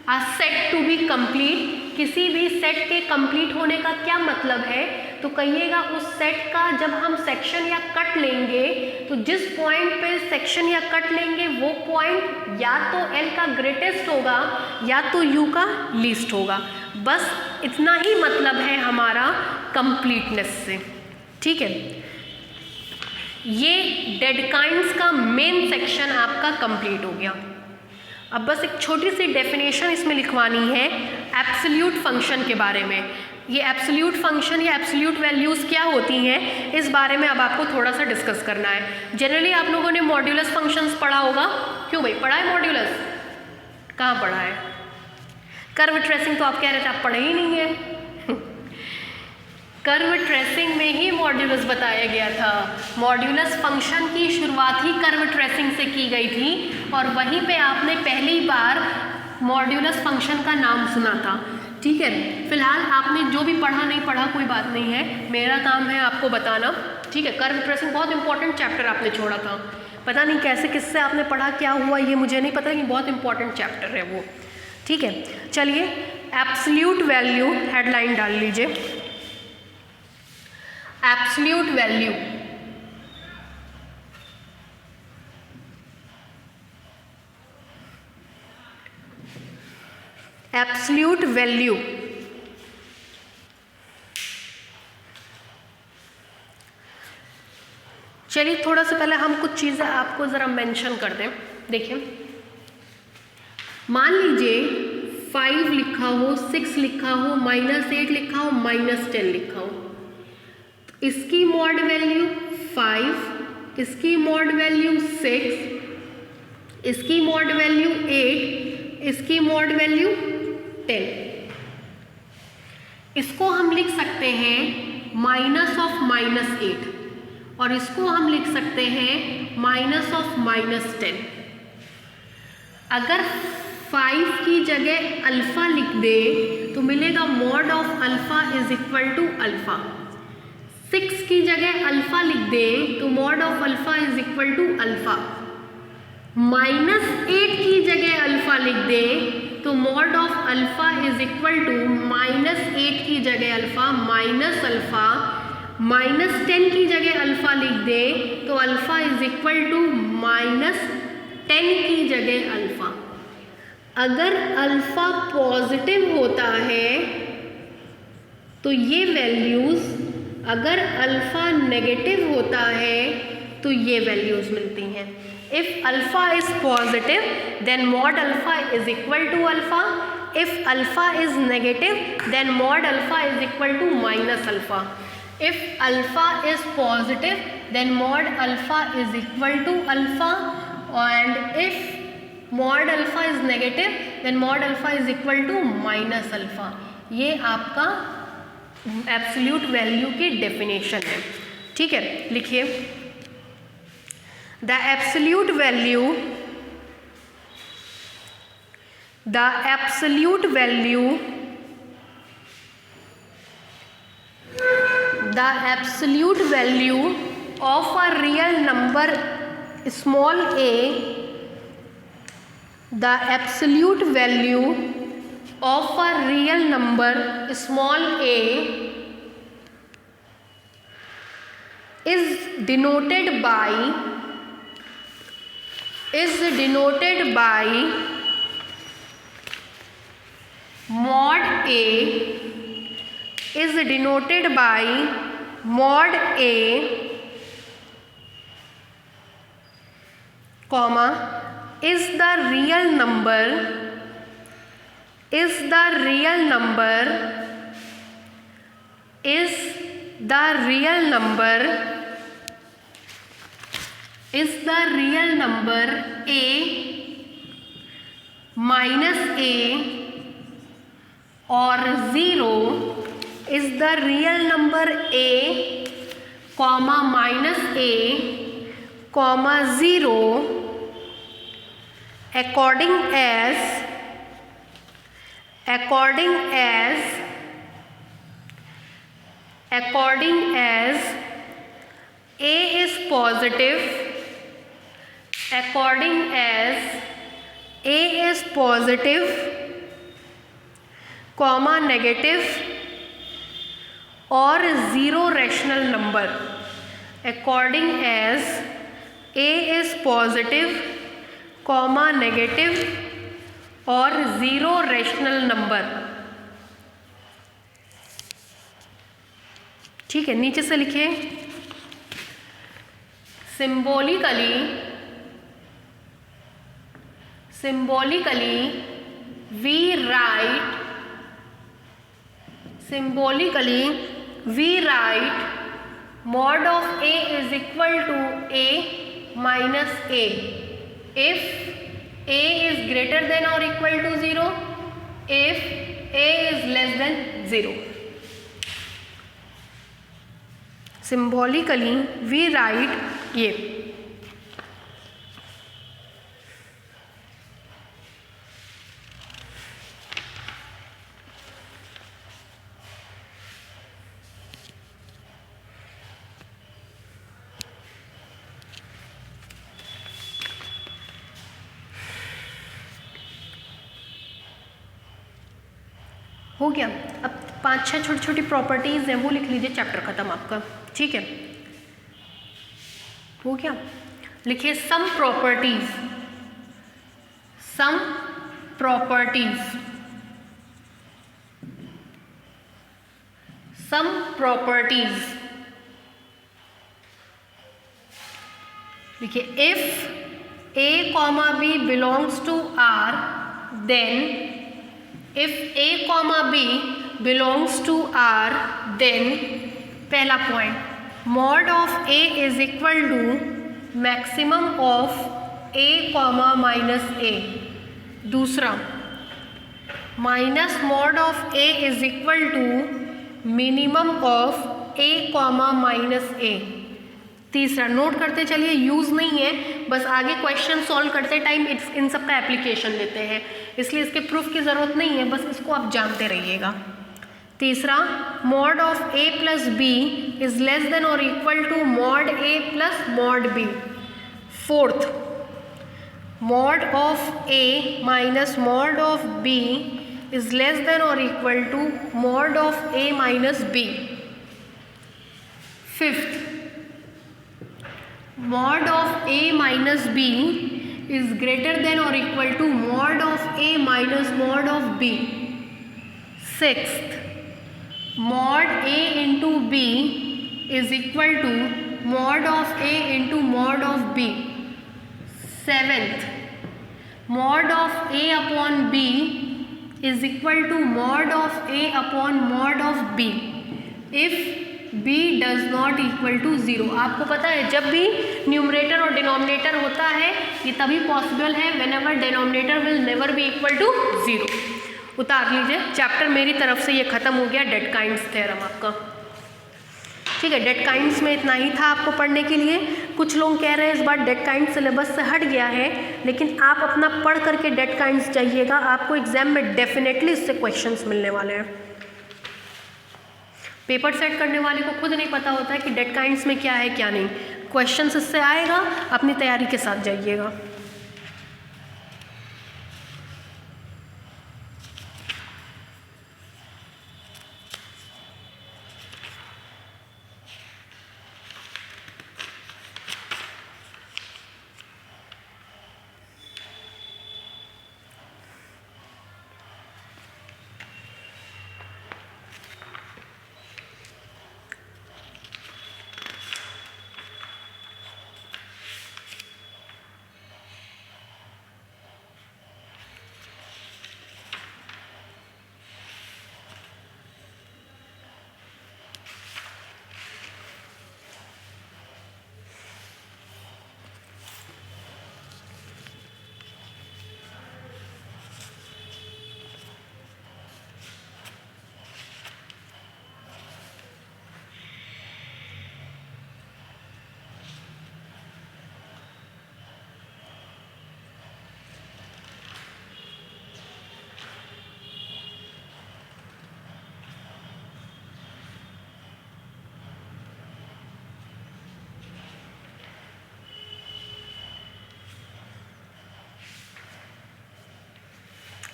a set to be complete, किसी भी सेट के कंप्लीट होने का क्या मतलब है, तो कहिएगा उस सेट का जब हम सेक्शन या कट लेंगे तो जिस पॉइंट पे सेक्शन या कट लेंगे वो पॉइंट या तो L का ग्रेटेस्ट होगा या तो U का लीस्ट होगा। बस इतना ही मतलब है हमारा कंप्लीटनेस से, ठीक है। ये डेड काइंड्स का मेन सेक्शन आपका कंप्लीट हो गया। अब बस एक छोटी सी डेफिनेशन इसमें लिखवानी है एब्सोल्यूट फंक्शन के बारे में। ये एब्सोल्यूट फंक्शन या एब्सोल्यूट वैल्यूज़ क्या होती हैं, इस बारे में अब आपको थोड़ा सा डिस्कस करना है। जनरली आप लोगों ने मॉड्यूलस फंक्शंस पढ़ा होगा, क्यों भाई पढ़ा है मॉड्यूलस? कहाँ पढ़ा है? कर्व ट्रेसिंग तो आप कह रहे थे आप पढ़े ही नहीं है। कर्व ट्रेसिंग में ही मॉड्यूलस बताया गया था। मॉड्यूलस फंक्शन की शुरुआत ही कर्व ट्रेसिंग से की गई थी और वहीं पे आपने पहली बार मॉड्यूलस फंक्शन का नाम सुना था, ठीक है। फिलहाल आपने जो भी पढ़ा नहीं पढ़ा कोई बात नहीं है, मेरा काम है आपको बताना, ठीक है। कर्व ट्रेसिंग बहुत इंपॉर्टेंट चैप्टर आपने छोड़ा था, पता नहीं कैसे किससे आपने पढ़ा, क्या हुआ ये मुझे नहीं पता, लेकिन बहुत इंपॉर्टेंट चैप्टर है वो, ठीक है। चलिए एब्सोल्यूट वैल्यू हेडलाइन डाल लीजिए। एब्सोल्यूट वैल्यू, एब्सोल्यूट वैल्यू चलिए थोड़ा सा पहले हम कुछ चीज़ें आपको ज़रा मेंशन कर दें। देखिए मान लीजिए 5 लिखा हो, 6 लिखा हो, -8 लिखा हो, -10 लिखा हो, इसकी मॉड वैल्यू 5, इसकी मॉड वैल्यू 6, इसकी मॉड वैल्यू 8, इसकी मॉड वैल्यू 10। इसको हम लिख सकते हैं -8 और इसको हम लिख सकते हैं -10। अगर 5 की जगह अल्फ़ा लिख दें तो मिलेगा mod of alpha is equal to alpha. 6 की जगह अल्फ़ा लिख दें तो mod of alpha is equal to alpha. -8 की जगह अल्फ़ा लिख दें तो mod of alpha is equal to -8 की जगह अल्फ़ा माइनस अल्फ़ा। -10 की जगह अल्फ़ा लिख दें तो अल्फ़ा इज इक्वल टू -10 की जगह अल्फ़ा। अगर अल्फ़ा पॉजिटिव होता है तो ये वैल्यूज़, अगर अल्फ़ा नेगेटिव होता है तो ये वैल्यूज़ मिलती हैं। If alpha is positive then mod alpha is equal to alpha, if alpha is negative then mod alpha is equal to minus alpha. If alpha is positive then mod alpha is equal to alpha and if mod alpha is negative then mod alpha is equal to minus alpha. ये आपका absolute value की definition है, ठीक है। लिखिए the absolute value, the absolute value, the absolute value of a real number small a, the absolute value of a real number small a is denoted by mod a, is denoted by mod a, comma is the real number, is the real number, is the real number, is the real number a minus a or 0, is the real number a comma minus a comma 0, according as A is positive, according as A is positive, comma negative और zero rational number, according as A is positive, comma negative और zero rational number. ठीक है, नीचे से लिखिए symbolically we write mod of A is equal to A minus A if A is greater than or equal to 0, if A is less than 0. Symbolically we write ये हो गया। अब 5-6 छोटी छोटी प्रॉपर्टीज़ हैं वो लिख लीजिए, चैप्टर ख़त्म आपका। ठीक है, हो गया। लिखिए सम प्रॉपर्टीज़ लिखिए if A, B belongs to R, then if A, B belongs to R, then पहला point mod of A is equal to maximum of A, minus A। दूसरा minus mod of A is equal to minimum of A, minus A। तीसरा note करते चलिए, use नहीं है, बस आगे question solve करते टाइम इन सब का एप्लीकेशन लेते हैं, इसलिए इसके प्रूफ की ज़रूरत नहीं है, बस इसको आप जानते रहिएगा। तीसरा mod of A plus B is less than or equal to mod A plus mod B। Fourth mod of A minus mod of B is less than or equal to mod of A minus B। Fifth mod of A minus B is greater than or equal to mod of A minus mod of B। Sixth, mod A into B is equal to mod of A into mod of B। Seventh, mod of A upon B is equal to mod of A upon mod of B if B does not equal to 0। आपको पता है जब भी numerator और denominator होता है ये तभी पॉसिबल है whenever denominator will never be equal to 0। उतार लीजिए, चैप्टर मेरी तरफ से ये ख़त्म हो गया, डेटकाइंड्स थ्योरम आपका। ठीक है, डेटकाइंड्स में इतना ही था आपको पढ़ने के लिए। कुछ लोग कह रहे हैं इस बार डेटकाइंड्स सिलेबस से हट गया है, लेकिन आप अपना पढ़ करके डेटकाइंड्स जाइएगा, आपको एग्जाम में डेफिनेटली इससे क्वेश्चंस मिलने वाले हैं। पेपर सेट करने वाले को खुद नहीं पता होता है कि डेटकाइंड्स में क्या है क्या नहीं, क्वेश्चंस इससे आएगा, अपनी तैयारी के साथ जाइएगा।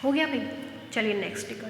हो गया भाई, चलिए नेक्स्ट कर